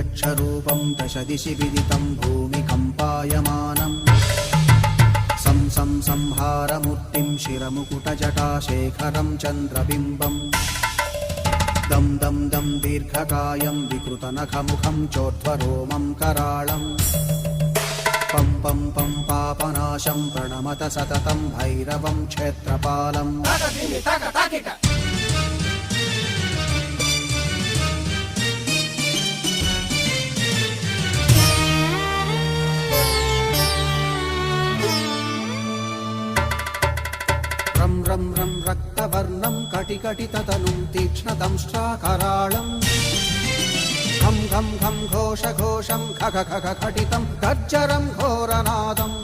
यक्षरूपं दश दिशि विदितं भूमिकम्पायमानम् संहारमूर्तिं शिरमुकुटजटाशेखरं चन्द्रबिम्बम् दं दं दं दीर्घकायं विकृतनखमुखं चोर्ध्वरोमं कराळम् पं पं पं पापनाशं प्रणमत सततं भैरवं क्षेत्रपालम् रं रं रं रक्तवर्णं कटिकटिततनुं तीक्ष्णदंष्ट्राकराळम् घं घं घं घोषघोषं खख खख खटितं गर्जरं घोरनादम्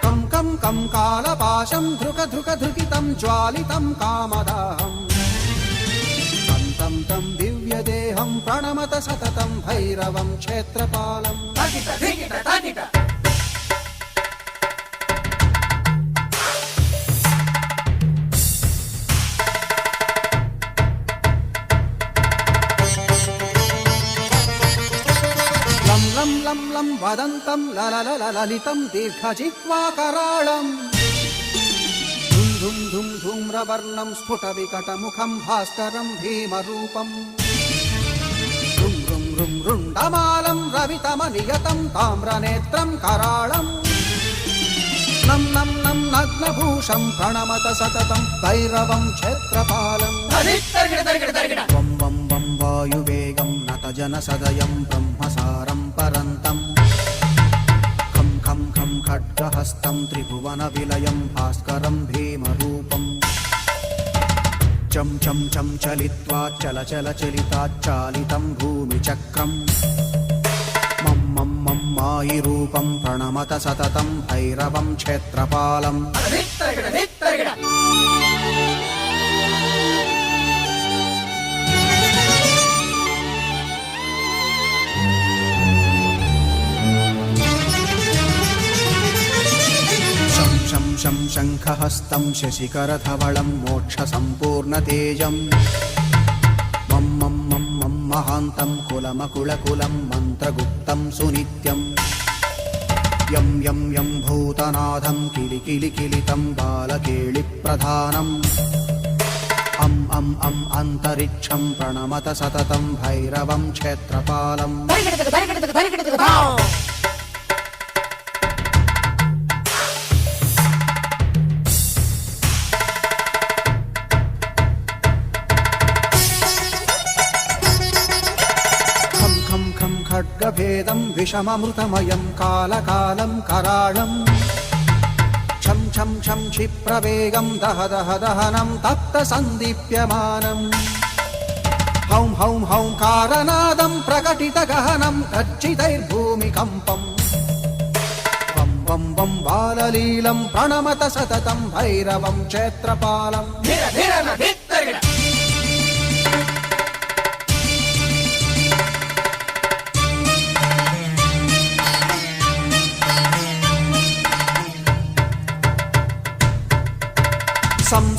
कं कं कं कालपाशं धृक धृक धृकितं ज्वालितं कामदाहम् तं तं तं दिव्यदेहं प्रणमत सततं भैरवं क्षेत्रपालम् लं लं लं वदन्तं ललितं दीर्घजिह्वाकराळम् धुं धुं धुं धूम्रवर्णं स्फुटविकटमुखं भास्करं भीमरूपम् रुं रुं रुं रुण्डमालं रवितमनियतं ताम्रनेत्रं कराळम् नं नं नं नग्नभूषं प्रणमत सततं भैरवं क्षेत्रपालम् वं वं वं वायुवेगं नतजनसदयं ब्रह्मसारं परन्तम् खं खं खं खड्गहस्तं त्रिभुवनविलयं भास्करं भीमरूपम् चं चं चं चलित्वा चल चल चलिताच्चालितं भूमिचक्रम् मं मं मं मायिरूपं प्रणमत सततं भैरवं क्षेत्रपालम् शं शं शङ्खहस्तं शशिकरधवलं मोक्षसम्पूर्णतेजम् मं मं मं मं महान्तं कुलमकुलकुलं मन्त्रगुप्तं सुनित्यम् यं यं यं भूतनाथं किलिकिलिकिलितं बालकेलिप्रधानम् अं अं अं अन्तरिक्षं प्रणमत सततं भैरवं क्षेत्रपालम् खड्गभेदं विषममृतमयं कालकालं कराळम् छं छं छं क्षिप्रवेगं दह दह दहनं तप्तसन्दीप्यमानम् हौं हौं हौं कारनादं प्रकटितगहनं गर्जितैर्भूमिकम्पम् वं वं वं बाललीलं प्रणमत सततं भैरवं क्षेत्रपालम्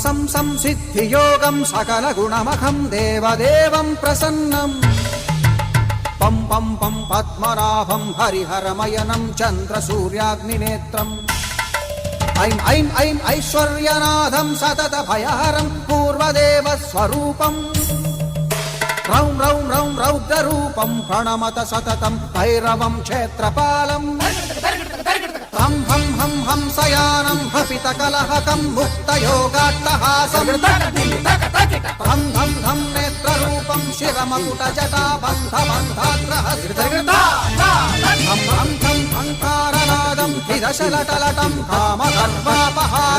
सं संसिद्धियोगं सकलगुणमखं देवदेवं प्रसन्नम् पं पं पं पद्मनाभं हरिहरमयनं चन्द्रसूर्याग्निनेत्रम् ऐं ऐं ऐं ऐश्वर्यनाथं सततभयहरं पूर्वदेवस्वरूपम् रौं रौं रौं रौद्ररूपं प्रणमत सततं भैरवं क्षेत्रपालम् हं हं हं हंसयानं हपितकलहकं मुक्तयोगाट्टहासं धं धं धं नेत्ररूपं शिरमकुटजटाबन्धबन्धाग्रहस्तं हं हं हं हङ्कारनादं विदशलटलटं कामगर्वापहारम्